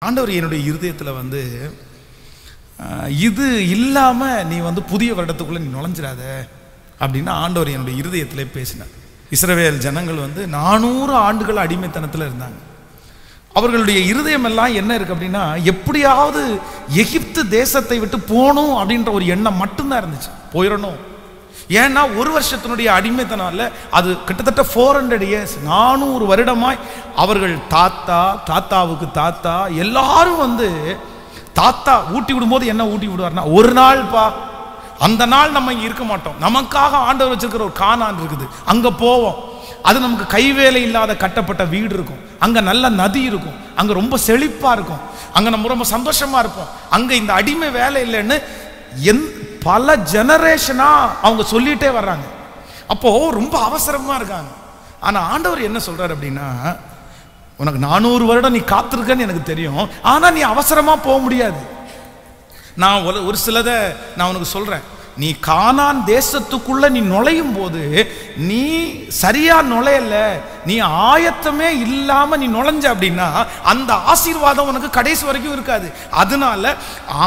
ஆண்டவர் என்னுடைய இருதயத்தில் வந்து இது இல்லாமல் நீ வந்து புதிய வருடத்துக்குள்ளே நீ நுழைஞ்சிடாத அப்படின்னு ஆண்டவர் என்னுடைய இருதயத்தில் பேசினார். இஸ்ரவேல் ஜனங்கள் வந்து 400 ஆண்டுகள் அடிமைத்தனத்தில் இருந்தாங்க. அவர்களுடைய இருதயம் எல்லாம் என்ன இருக்கு அப்படின்னா, எப்படியாவது எகிப்து தேசத்தை விட்டு போகணும் அப்படின்ற ஒரு எண்ணம் மட்டும்தான் இருந்துச்சு. போயிடணும். ஏன்னா ஒரு வருஷத்தினுடைய அடிமைத்தனம் இல்லை, அது கிட்டத்தட்ட 400 years, 400 வருடமாய் அவர்கள் தாத்தாவுக்கு தாத்தா எல்லாரும் வந்து தாத்தா ஊட்டி விடும்போது என்ன ஊட்டி விடுவார்னா, ஒரு நாள்ப்பா, அந்த நாள் நம்ம இங்கே இருக்க மாட்டோம், நமக்காக ஆண்டவர் வச்சிருக்கிற ஒரு கானான் இருக்குது, அங்கே போவோம். அது நமக்கு கைவேலை இல்லாத கட்டப்பட்ட வீடு இருக்கும், அங்கே நல்ல நதி இருக்கும், அங்கே ரொம்ப செழிப்பாக இருக்கும், அங்கே நம்ம ரொம்ப சந்தோஷமாக இருப்போம், அங்கே இந்த அடிமை வேலை இல்லைன்னு பல ஜெனரேஷனா அவங்க சொல்லிட்டே வர்றாங்க. அப்போ ரொம்ப அவசரமா இருக்காங்க. ஆனா ஆண்டவர் என்ன சொல்றாரு அப்படின்னா, உனக்கு 400 வருடம் நீ காத்திருக்கன்னு எனக்கு தெரியும், ஆனா நீ அவசரமா போக முடியாது. நான் ஒரு சிலதை நான் உனக்கு சொல்றேன். நீ கானான் தேசத்துக்குள்ள நீ நுழையும் போது நீ சரியா நுழையல, நீ ஆயத்தமே இல்லாம நீ நுழைஞ்ச அப்படின்னா அந்த ஆசீர்வாதம் உனக்கு கடைசி வரைக்கும் இருக்காது. அதனால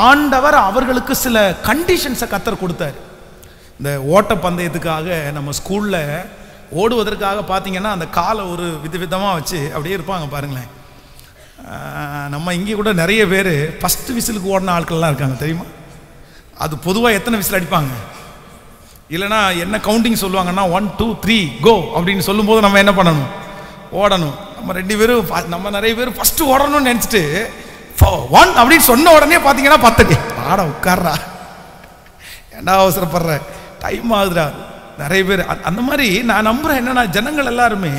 ஆண்டவர் அவர்களுக்கு சில கண்டிஷன்ஸை கத்தர் கொடுத்தாரு. இந்த ஓட்ட பந்தயத்துக்காக நம்ம ஸ்கூல்ல ஓடுவதற்காக பார்த்தீங்கன்னா அந்த காலை ஒரு விதவிதமாக வச்சு அப்படியே இருப்பாங்க பாருங்களேன். நம்ம இங்கே கூட நிறைய பேர் ஃபஸ்ட்டு விசிலுக்கு ஓடின ஆட்கள்லாம் இருக்காங்க தெரியுமா? அது பொதுவாக எத்தனை விசில் அடிப்பாங்க, இல்லைனா என்ன கவுண்டிங் சொல்லுவாங்கன்னா 1 2 3 கோ அப்படின்னு சொல்லும்போது நம்ம என்ன பண்ணணும், ஓடணும். நம்ம நிறைய பேர் ஃபஸ்ட்டு ஓடணும்னு நினச்சிட்டு 1 அப்படின்னு சொன்ன உடனே பார்த்தீங்கன்னா 10 ஆட உட்கார்றா, ஏண்டா அவசரப்படுற, டைம் ஆகுதுடா. நிறைய பேர் அந்த மாதிரி. நான் நம்புறேன் என்னன்னா, ஜனங்கள் எல்லாருமே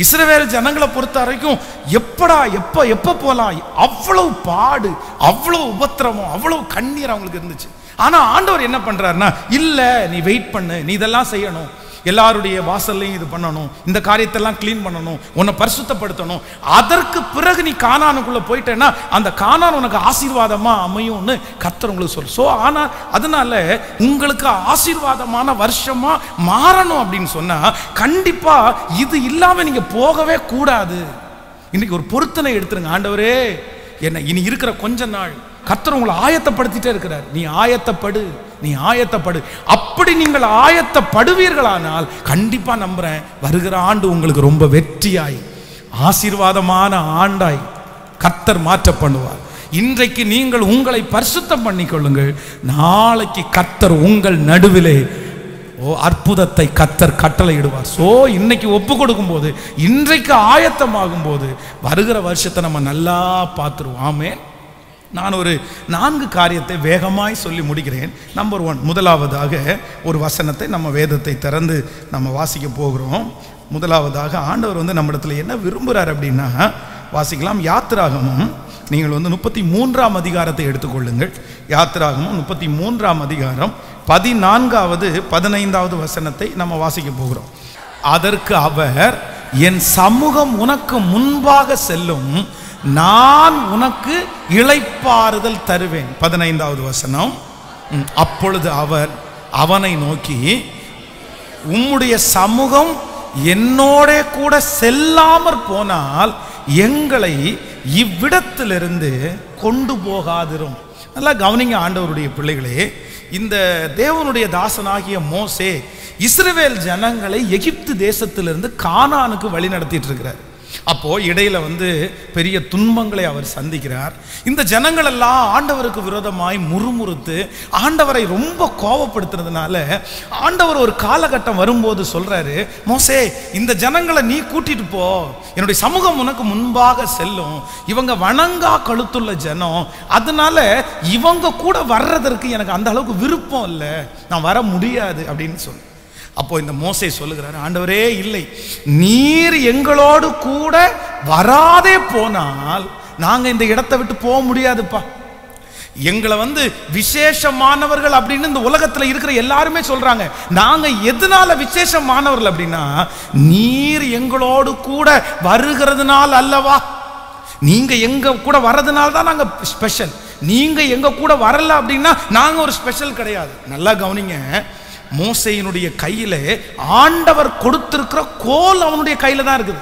இஸ்ரவேல் ஜனங்களை பொறுத்த வரைக்கும் எப்படா எப்போ போகலாம், அவ்வளவு பாடு, அவ்வளவு உபத்திரமம், அவ்வளவு கண்ணீர் அவங்களுக்கு இருந்துச்சு. ஆனா ஆண்டவர் என்ன பண்றாருன்னா, இல்ல நீ வெயிட் பண்ணு, நீ இதெல்லாம் செய்யணும், எல்லாருடைய வாசல்லையும் இது பண்ணணும், இந்த காரியத்தெல்லாம் கிளீன் பண்ணணும், உன்னை பரிசுத்தப்படுத்தணும், அதற்கு பிறகு நீ கானானுக்குள்ள போயிட்டேன்னா அந்த கானான் உனக்கு ஆசீர்வாதமா அமையும்னு கர்த்தர் உங்களுக்கு சொல்லு. ஸோ ஆனால் அதனால உங்களுக்கு ஆசீர்வாதமான வருஷமா மாறணும் அப்படின்னு சொன்னா கண்டிப்பா இது இல்லாம நீங்க போகவே கூடாது. இன்னைக்கு ஒரு பொருத்தனை எடுத்துருங்க. ஆண்டவரே என்ன இனி இருக்கிற கொஞ்ச நாள் கர்த்தர் உங்களை ஆயத்தப்படுத்திட்டே இருக்கிறார். நீ ஆயத்தப்படு. அப்படி நீங்கள் ஆயத்தப்படுவீர்களானால் கண்டிப்பா நம்புறேன் வருகிற ஆண்டு உங்களுக்கு ரொம்ப வெற்றியாய் ஆசீர்வாதமான ஆண்டாய் கர்த்தர் மாற்ற பண்ணுவார். இன்றைக்கு நீங்கள் உங்களை பரிசுத்தம் பண்ணிக்கொள்ளுங்கள், நாளைக்கு கர்த்தர் உங்கள் நடுவிலே அற்புதத்தை கர்த்தர் கட்டளையிடுவார். ஸோ இன்னைக்கு ஒப்பு கொடுக்கும் போது, இன்றைக்கு ஆயத்தமாகும் போது வருகிற வருஷத்தை நம்ம நல்லா பார்த்துருவோம். ஆமென். நான் ஒரு 4 காரியத்தை வேகமாய் சொல்லி முடிக்கிறேன். நம்பர் 1, முதலாவதாக ஒரு வசனத்தை நம்ம வேதத்தை திறந்து நம்ம வாசிக்க போகிறோம். முதலாவதாக ஆண்டவர் வந்து நம்மிடத்தில் என்ன விரும்புகிறார் அப்படின்னா, வாசிக்கலாம். யாத்திராகமும் நீங்கள் வந்து 33ஆம் அதிகாரத்தை எடுத்துக்கொள்ளுங்கள். யாத்திராகமும் 33ஆம் அதிகாரம் 14வது 15வது வசனத்தை நம்ம வாசிக்க போகிறோம். அதற்கு அவர், என் சமூகம் உனக்கு முன்பாக செல்லும், நான் உனக்கு இளைப்பாறுதல் தருவேன். 15வது வசனம். அப்பொழுது அவர் அவனை நோக்கி, உம்முடைய சமூகம் என்னோட கூட செல்லாமற் போனால் எங்களை இவ்விடத்திலிருந்து கொண்டு போகாதிரும். நல்லா கவனிங்க ஆண்டவருடைய பிள்ளைகளே. இந்த தேவனுடைய தாசனாகிய மோசே இஸ்ரவேல் ஜனங்களை எகிப்து தேசத்திலிருந்து கானானுக்கு வழி நடத்திட்டு இருக்கிறார். அப்போ இடையில வந்து பெரிய துன்பங்களை அவர் சந்திக்கிறார். இந்த ஜனங்கள் எல்லாம் ஆண்டவருக்கு விரோதமாய் முறுமுறுத்து ஆண்டவரை ரொம்ப கோபப்படுத்துறதுனால ஆண்டவர் ஒரு காலகட்டம் வரும்போது சொல்றாரு, மோசே இந்த ஜனங்களை நீ கூட்டிட்டு போ, என்னுடைய சமூகம் உனக்கு முன்பாக செல்லும், இவங்க வணங்கா கழுத்துள்ள ஜனம், அதனால இவங்க கூட வர்றதற்கு எனக்கு அந்த அளவுக்கு விருப்பம் இல்லை, நான் வர முடியாது அப்படின்னு சொல்லு. அப்போ இந்த மோசே சொல்லுகிறார், ஆண்டவரே இல்லை, நீர் எங்களோடு கூட வராதே போனால் நாங்க இந்த இடத்தை விட்டு போக முடியாதுப்பா. எங்களை வந்து விசேஷமானவர்கள் அப்படின்னு இந்த உலகத்துல இருக்கிற எல்லாருமே சொல்றாங்க. நாங்க எதனால விசேஷமானவர்கள் அப்படின்னா, நீர் எங்களோடு கூட வருகிறதுனால அல்லவா. நீங்க எங்க கூட வர்றதுனால தான் நாங்க ஸ்பெஷல். நீங்க எங்க கூட வரல அப்படின்னா நாங்க ஒரு ஸ்பெஷல் கிடையாது. நல்லா கவனிங்க. மோசேயினுடைய கையில ஆண்டவர் கொடுத்திருக்கிற கோல் அவனுடைய கையில தான் இருக்குது.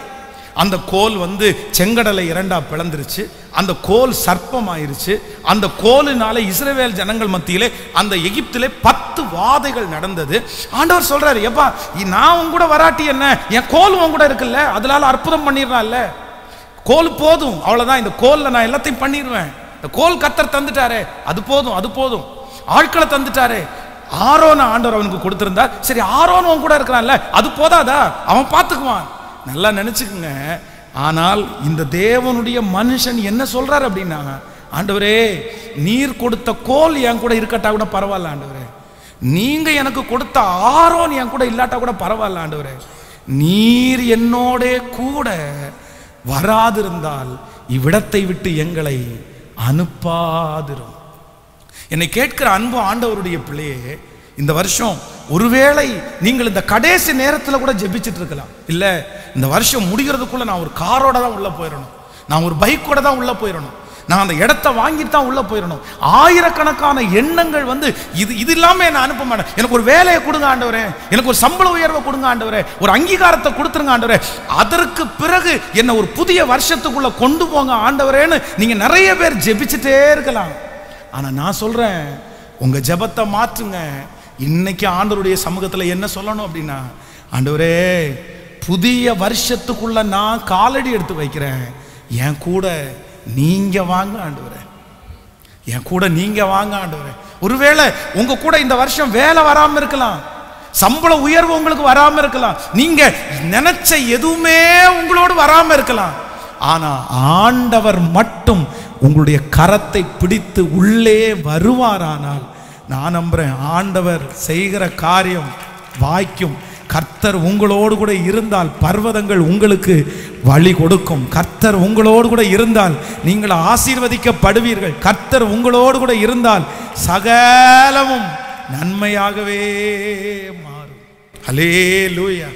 அந்த கோல் வந்து செங்கடலை இரண்டா பிளந்துருச்சு. அந்த கோல் சர்ப்பம் ஆயிருச்சு. அந்த கோலினால இஸ்ரவேல் ஜனங்கள் மத்தியிலே அந்த எகிப்திலே 10 வாதைகள் நடந்தது. ஆண்டவர் சொல்றாரு, எப்பா நான் உன் கூட வராட்டி என்ன, என் கோல் உன் கூட இருக்குல்ல, அதனால அற்புதம் பண்ணிடலாம்ல, கோல் போதும், அவ்வளவுதான், இந்த கோல்ல நான் எல்லாத்தையும் பண்ணிடுவேன். இந்த கோல் கர்த்தர் தந்துட்டாரே, அது போதும், அது போதும். ஆட்களை தந்துட்டாரே, ஆரோன் ஆண்டவர் அவனுக்கு கொடுத்திருந்தார், சரி ஆரோன் அவன் கூட இருக்கிறான்ல, அது போதாதா, அவன் பார்த்துக்குவான். நல்லா நினைச்சுக்குங்க. ஆனால் இந்த தேவனுடைய மனுஷன் என்ன சொல்றாரு அப்படின்னா, ஆண்டவரே நீர் கொடுத்த கோல் என் கூட இருக்கட்டா கூட பரவாயில்ல ஆண்டவரே, நீங்க எனக்கு கொடுத்த ஆரோன் என் கூட இல்லாட்டா கூட பரவாயில்ல ஆண்டவரே, நீர் என்னோட கூட வராதிருந்தால் இவ்விடத்தை விட்டு எங்களை அனுப்பாதிரும். என்னை கேட்கிற அன்பு ஆண்டவருடைய பிள்ளையே, இந்த வருஷம் ஒருவேளை நீங்கள் இந்த கடைசி நேரத்தில் கூட ஜெபிச்சுட்டு இருக்கலாம். இல்ல இந்த வருஷம் முடிகிறதுக்குள்ள நான் ஒரு காரோட தான் உள்ள போயிடணும், நான் ஒரு பைக்கோட தான் உள்ள போயிடணும், நான் அந்த இடத்தை வாங்கிட்டு தான் உள்ள போயிடணும். ஆயிரக்கணக்கான எண்ணங்கள் வந்து இது இல்லாம என்ன அனுப்ப மாட்டேன், எனக்கு ஒரு வேலையை கொடுங்க ஆண்டவரே, எனக்கு ஒரு சம்பள உயர்வை கொடுங்க ஆண்டவரே, ஒரு அங்கீகாரத்தை கொடுத்துருங்க ஆண்டவரே, அதற்கு பிறகு என்ன ஒரு புதிய வருஷத்துக்குள்ள கொண்டு போங்க ஆண்டவரேன்னு நீங்க நிறைய பேர் ஜெபிச்சுட்டே இருக்கலாம். ஆனா நான் சொல்றேன், உங்க ஜெபத்தை மாற்றுங்க. இன்னைக்கு ஆண்டவருடைய சமூகத்தில் என்ன சொல்லணும் அப்படின்னா, ஆண்டவரே புதிய வருஷத்துக்குள்ள நான் காலடி எடுத்து வைக்கிறேன், என் கூட நீங்க வாங்க ஆண்டவரே, என் கூட நீங்க வாங்க ஆண்டவரே. ஒருவேளை உங்க கூட இந்த வருஷம் வேலை வராம இருக்கலாம், சம்பள உயர்வு உங்களுக்கு வராம இருக்கலாம், நீங்க நினைச்ச எதுவுமே உங்களோடு வராம இருக்கலாம். ஆனா ஆண்டவர் மட்டும் உங்களுடைய கரத்தை பிடித்து உள்ளே வருவாரானால் நான் நம்புறேன், ஆண்டவர் செய்கிற காரியம் வாய்க்கும். கர்த்தர் உங்களோடு கூட இருந்தால் பர்வதங்கள் உங்களுக்கு வழி கொடுக்கும். கர்த்தர் உங்களோடு கூட இருந்தால் நீங்கள் ஆசீர்வதிக்கப்படுவீர்கள். கர்த்தர் உங்களோடு கூட இருந்தால் சகலமும் நன்மையாகவே மாறும். ஹல்லேலூயா.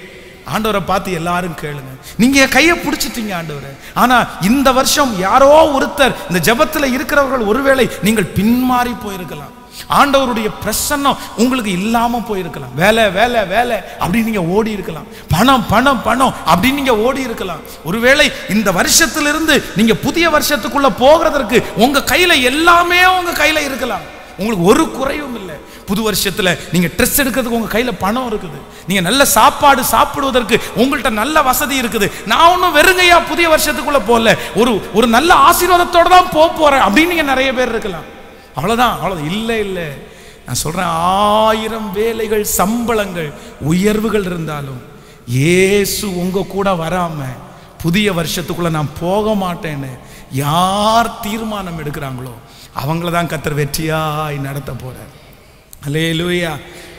ஆண்டவரை பார்த்து எல்லாரும் கேளுங்க, நீங்க கையை பிடிச்சிட்டீங்க ஆண்டவரே, ஆனா இந்த வருஷம் யாரோ ஒருத்தர் இந்த ஜெபத்தில் இருக்கிறவர்கள் ஒருவேளை நீங்கள் பின்மாறி போயிருக்கலாம், ஆண்டவருடைய பிரசன்னம் உங்களுக்கு இல்லாம போயிருக்கலாம், வேலை வேலை வேலை அப்படின்னு நீங்க ஓடி இருக்கலாம், பணம் பணம் பணம் அப்படின்னு நீங்க ஓடி இருக்கலாம். ஒருவேளை இந்த வருஷத்திலிருந்து நீங்க புதிய வருஷத்துக்குள்ள போகிறதற்கு உங்க கையில எல்லாமே உங்க கையில இருக்கலாம், உங்களுக்கு ஒரு குறையும் இல்லை. புது வருஷத்துல நீங்க ட்ரெஸ் எடுக்கிறதுக்கு உங்க கையில பணம் இருக்குது, நீங்க நல்ல சாப்பாடு சாப்பிடுவதற்கு உங்கள்கிட்ட நல்ல வசதி இருக்குது. நான் ஒன்றும் வெறுங்கையா புதிய வருஷத்துக்குள்ள போகல, ஒரு நல்ல ஆசீர்வாதத்தோட தான் போறேன் அப்படின்னு நீங்க நிறைய பேர் இருக்கலாம். அவ்வளவுதான், அவ்வளவுதான். இல்லை இல்லை, நான் சொல்றேன், 1000 வேலைகள் சம்பளங்கள் உயர்வுகள் இருந்தாலும் இயேசு உங்க கூட வராம புதிய வருஷத்துக்குள்ள நான் போக மாட்டேன்னு யார் தீர்மானம் எடுக்கிறாங்களோ அவங்கள தான் கர்த்தர் வெற்றியாய் நடத்த போறார். அல்லேலூயா.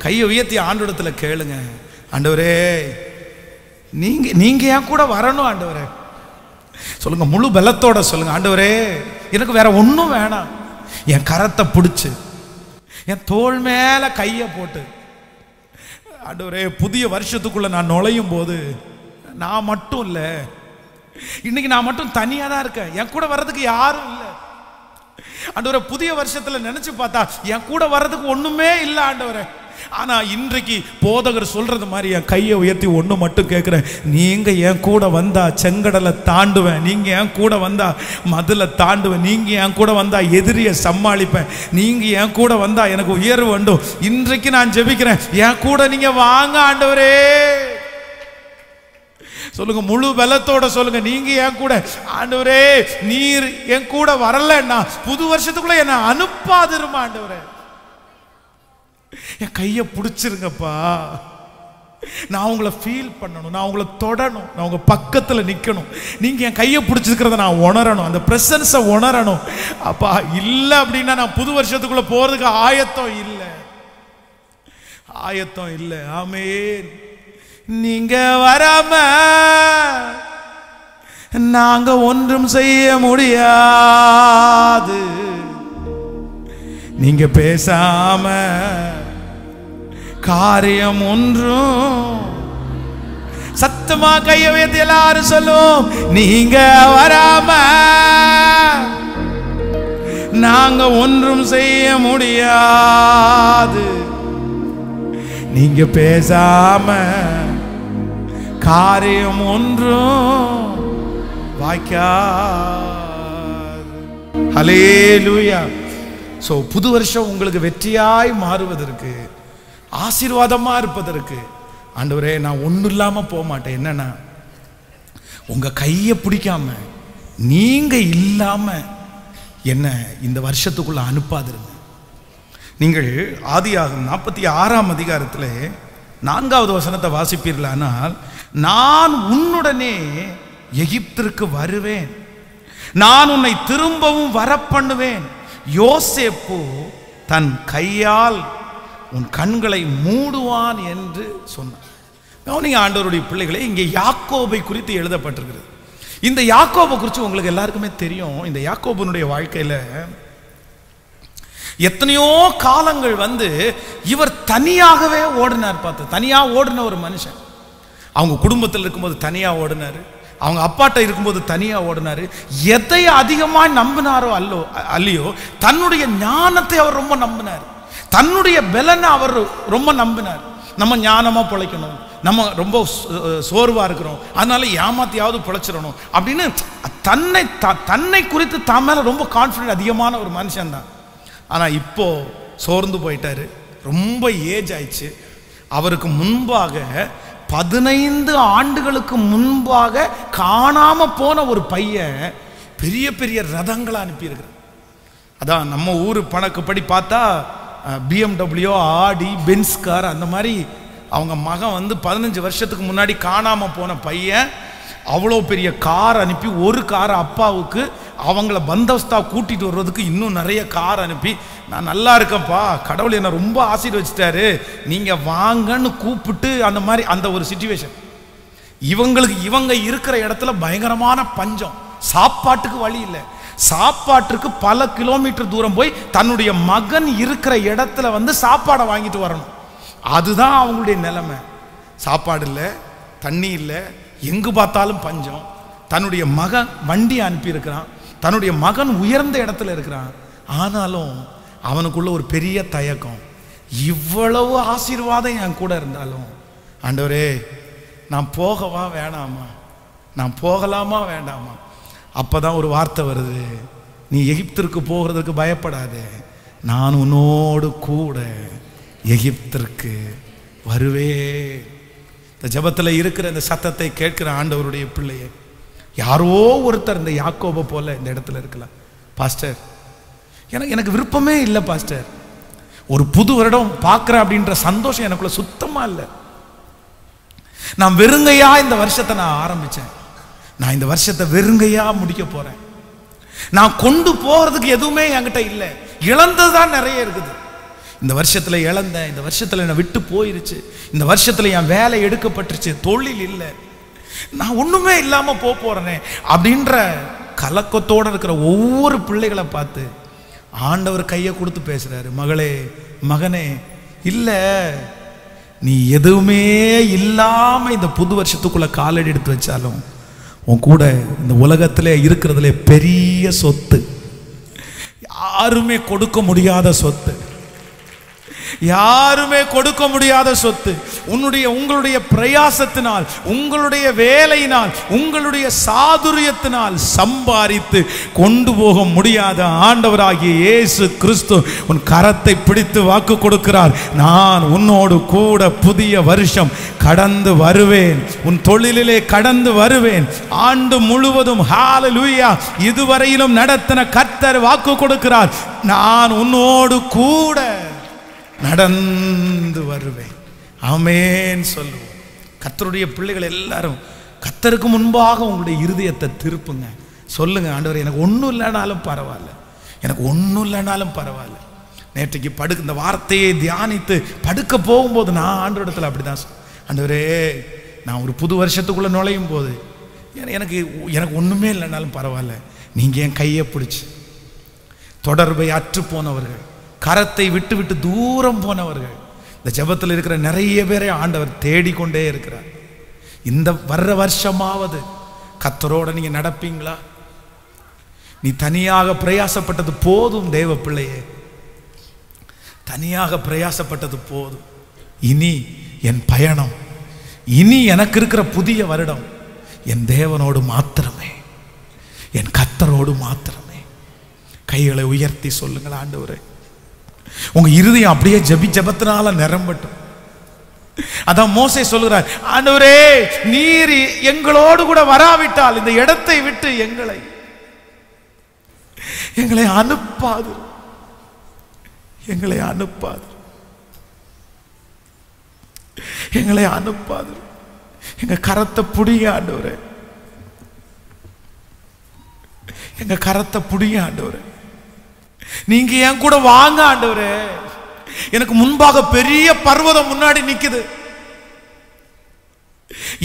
கையை உயர்த்தி ஆண்டவரிடத்துல கேளுங்க, ஆண்டவரே நீங்க என் கூட வரணும் ஆண்டவரே. சொல்லுங்க, முழு பலத்தோட சொல்லுங்க, ஆண்டவரே எனக்கு வேற ஒன்றும் வேணாம், என் கரத்தை பிடிச்சு என் தோள் மேல கையை போட்டு, ஆண்டவரே புதிய வருஷத்துக்குள்ள நான் நுழையும் போது நான் மட்டும் இல்லை, இன்னைக்கு நான் மட்டும் தனியா தான் இருக்கேன், என் கூட வர்றதுக்கு யாரும் இல்லை ஆண்டவரே. புதிய வருஷத்துல நினைச்சு பார்த்தா என் கூட வர்றதுக்கு ஒண்ணுமே இல்லை ஆண்டவரே. ஆனா இன்றைக்கு போதகர் சொல்றது மாதிரி என் கையை உயர்த்தி ஒண்ணு மட்டும் கேட்கிறேன், நீங்க என் கூட வந்தா செங்கடலை தாண்டுவேன், நீங்க என் கூட வந்தா மதுல தாண்டுவேன், நீங்க என் கூட வந்தா எதிரியை சமாளிப்பேன், நீங்க என் கூட வந்தா எனக்கு உயர்வு வேண்டும். இன்றைக்கு நான் ஜெபிக்கிறேன், என் கூட நீங்க வாங்க ஆண்டவரே. சொல்லுங்க, முழு பலத்தோட சொல்லுங்க, நீங்க என் கூட, ஆண்டவரே நீர் என் கூட வரலன்னா புது வருஷத்துக்குள்ள என்ன அனுப்பாதிருமா ஆண்டவரே. என் கையை பிடிச்சிருங்கப்பா, நான் உங்களை ஃபீல் பண்ணணும், நான் உங்களை தொடணும், நான் உங்க பக்கத்துல நிக்கணும், நீங்க என் கையை பிடிச்சிருக்கிறத நான் உணரணும், அந்த பிரசன்ஸை உணரணும் அப்பா. இல்லை அப்படின்னா நான் புது வருஷத்துக்குள்ள போறதுக்கு ஆயத்தம் இல்லை, ஆயத்தம் இல்லை. ஆமென். நீங்க வராம நாங்க ஒன்றும் செய்ய முடியாது, நீங்க பேசாம காரியம் ஒன்றும். சத்தமா கையை உயர்த்தி எல்லாரும் சொல்லுவோம், நீங்க வராம நாங்க ஒன்றும் செய்ய முடியாது, நீங்க பேசாம காரியம் ஒன்றும் வாய்க்காது. ஹல்லேலூயா. சோ புது வருஷம் உங்களுக்கு வெற்றியாய் மாறுவதற்கு, ஆசீர்வாதமா இருப்பதற்கு, ஆண்டவரே நான் ஒன்றும் இல்லாம போக மாட்டேன். என்னன்னா உங்க கையை பிடிக்காம நீங்க இல்லாம என்ன இந்த வருஷத்துக்குள்ள அனுப்பாதிருங்க. நீங்கள் ஆதியாகமம் 46ஆம் அதிகாரத்தில் 4வது வசனத்தை வாசிப்பீர்களானால், நான் உன்னுடனே எகிப்திற்கு வருவேன், நான் உன்னை திரும்பவும் வரப்பண்ணுவேன், யோசேப்பு தன் கையால் உன் கண்களை மூடுவான் என்று சொன்னார். கவனிங்க ஆண்டவருடைய பிள்ளைகளே, இங்கே யாக்கோபை குறித்து எழுதப்பட்டிருக்கிறது. இந்த யாக்கோபை குறித்து உங்களுக்கு எல்லாருக்குமே தெரியும். இந்த யாக்கோபனுடைய வாழ்க்கையில எத்தனையோ காலங்கள் இவர் தனியாகவே ஓடினார். பார்த்து தனியா ஓடின ஒரு மனுஷன். அவங்க குடும்பத்தில் இருக்கும்போது தனியா ஓடினாரு, அவங்க அப்பாட்ட இருக்கும்போது தனியா ஓடினாரு. எதை அதிகமாக நம்பினாரோ அல்லையோ தன்னுடைய ஞானத்தை அவர் ரொம்ப நம்பினார், தன்னுடைய பலனை அவர் ரொம்ப நம்பினார். நம்ம ஞானமா பிழைக்கணும், நம்ம ரொம்ப சோர்வா இருக்கிறோம், அதனால ஏமாத்தியாவது பிழைச்சிடணும் அப்படின்னு தன்னை குறித்து தான் மேல ரொம்ப கான்ஃபிடன்ட் அதிகமான ஒரு மனுஷன் தான். ஆனா இப்போ சோர்ந்து போயிட்டாரு, ரொம்ப ஏஜ் ஆயிடுச்சு. அவருக்கு முன்பாக 15 ஆண்டுகளுக்கு முன்பாக காணாம போன ஒரு பையன் பெரிய பெரிய ரதங்களை அனுப்பியிருக்கிறார். அதான் நம்ம ஊர் பணக்குப்படி பார்த்தா BMW, ஆடி, பென்ஸ் கார் அந்த மாதிரி அவங்க மகன் 15 வருஷத்துக்கு முன்னாடி காணாம போன பையன் அவ்வளோ பெரிய கார் அனுப்பி, ஒரு கார் அப்பாவுக்கு அவங்கள பந்தோஸ்தா கூட்டிட்டு வர்றதுக்கு இன்னும் நிறைய கார் அனுப்பி, நான் நல்லா இருக்கேன்ப்பா, கடவுள் என்ன ரொம்ப ஆசீர்வதிச்சிட்டாரு, நீங்க வாங்கன்னு கூப்பிட்டு அந்த மாதிரி அந்த ஒரு சிச்சுவேஷன். இவங்க இருக்கிற இடத்துல பயங்கரமான பஞ்சம், சாப்பாட்டுக்கு வழி இல்லை, சாப்பாட்டுக்கு பல கிலோமீட்டர் தூரம் போய் தன்னுடைய மகன் இருக்கிற இடத்துல சாப்பாடை வாங்கிட்டு வரணும். அதுதான் அவங்களுடைய நிலைமை. சாப்பாடு இல்லை, தண்ணி இல்லை, எங்கு பார்த்தாலும் பஞ்சம். தன்னுடைய மகன் வண்டி அனுப்பியிருக்கிறான், தன்னுடைய மகன் உயர்ந்த இடத்துல இருக்கிறான். ஆனாலும் அவனுக்குள்ள ஒரு பெரிய தயக்கம், இவ்வளவு ஆசீர்வாதம் என் கூட இருந்தாலும் ஆண்டவரே நான் போகவா வேணாமா, நான் போகலாமா வேண்டாமா? அப்பதான் ஒரு வார்த்தை வருது, நீ எகிப்திற்கு போகிறதுக்கு பயப்படாதே, நான் உன்னோடு கூட எகிப்திற்கு வருவே. இந்த ஜபத்தில் இருக்கிற இந்த சத்தத்தை கேட்கிற ஆண்டவருடைய பிள்ளையை, யாரோ ஒருத்தர் இந்த யாக்கோபை போல இந்த இடத்துல இருக்கலாம். பாஸ்டர் எனக்கு விருப்பமே இல்லை பாஸ்டர், ஒரு புது வருடம் பார்க்குறேன் அப்படின்ற சந்தோஷம் எனக்குள்ள சுத்தமா இல்லை. நான் வெறுங்கையா இந்த வருஷத்தை நான் ஆரம்பிச்சேன், நான் இந்த வருஷத்தை வெறுங்கையா முடிக்க போறேன், நான் கொண்டு போறதுக்கு எதுவுமே என்கிட்ட இல்லை, இழந்ததுதான் நிறைய இருக்குது. இந்த வருஷத்துல இழந்தேன், இந்த வருஷத்துல என்னை விட்டு போயிருச்சு, இந்த வருஷத்துல என் வேலை எடுக்கப்பட்டுருச்சு, தொழில் இல்லை, நான் ஒண்ணுமே இல்லாம போறேனே அப்படின்ற கலக்கத்தோட இருக்கிற ஒவ்வொரு பிள்ளைகளை பார்த்து ஆண்டவர் கையை கொடுத்து பேசுறாரு, மகளே மகனே, இல்ல நீ எதுவுமே இல்லாம இந்த புது வருஷத்துக்குள்ள காலடி எடுத்து வச்சாலும் உன் கூட இந்த உலகத்திலே இருக்கிறதுல பெரிய சொத்து, யாருமே கொடுக்க முடியாத சொத்து, யாருமே கொடுக்க முடியாத சொத்து, உங்களுடைய பிரயாசத்தினால், உங்களுடைய வேலையினால், உங்களுடைய சாதுரியத்தினால் சம்பாதித்து கொண்டு போக முடியாத ஆண்டவராகிய இயேசு கிறிஸ்து உன் கரத்தை பிடித்து வாக்கு கொடுக்கிறார், நான் உன்னோடு கூட புதிய வருஷம் கடந்து வருவேன், உன் தொழிலிலே கடந்து வருவேன், ஆண்டு முழுவதும் ஹல்லேலூயா இதுவரையிலும் நடத்தின கர்த்தர் வாக்கு கொடுக்கிறார், நான் உன்னோடு கூட நடந்து வருவேன். ஆமென் சொல்லுவோம். கர்த்தருடைய பிள்ளைகள் எல்லாரும் கர்த்தருக்கு முன்பாக உங்களுடைய இருதயத்தை திருப்புங்க. சொல்லுங்க, ஆண்டவரே எனக்கு ஒன்றும் இல்லைனாலும் பரவாயில்ல, எனக்கு ஒன்றும் இல்லைனாலும் பரவாயில்ல. நேற்றைக்கு இந்த வார்த்தையை தியானித்து படுக்க போகும்போது நான் ஆண்டவரிடத்தில் அப்படிதான், ஆண்டவரே நான் ஒரு புது வருஷத்துக்குள்ள நுழையும் போது எனக்கு ஒன்றுமே இல்லைனாலும் பரவாயில்ல, நீங்க என் கையை பிடிச்சி, தொடர்பை அற்று போனவர்கள், கரத்தை விட்டு விட்டு தூரம் போனவர்கள், இந்த ஜெபத்தில் இருக்கிற நிறைய பேரை ஆண்டவர் தேடிக்கொண்டே இருக்கிறார். இந்த வர்ற வருஷமாவது கர்த்தரோட நீங்க நடப்பீங்களா? நீ தனியாக பிரயாசப்பட்டது போதும் தேவ பிள்ளையே, தனியாக பிரயாசப்பட்டது போதும். இனி என் பயணம், இனி எனக்கு இருக்கிற புதிய வருடம் என் தேவனோடு மாத்திரமே. என் கர்த்தரோடு மாத்திரமே. கைகளை உயர்த்தி சொல்லுங்கள், ஆண்டவரே உங்க இருதயம் அப்படியே ஜெபத்தினால நிரம்பட்டும். அதான் மோசே சொல்லுகிறார், ஆண்டவரே நீர் எங்களோடு கூட வராவிட்டால் இந்த இடத்தை விட்டு எங்களை அனுப்பாது, எங்களை அனுப்பாது, எங்களை அனுப்பாது. எங்க கரத்தை புடிங்க ஆண்டவரே, எங்க கரத்தை புடிங்க ஆண்டவரே. நீங்க என் கூட வாங்க ஆண்டவரே. எனக்கு முன்பாக பெரிய பர்வதம் முன்னாடி நிக்குது.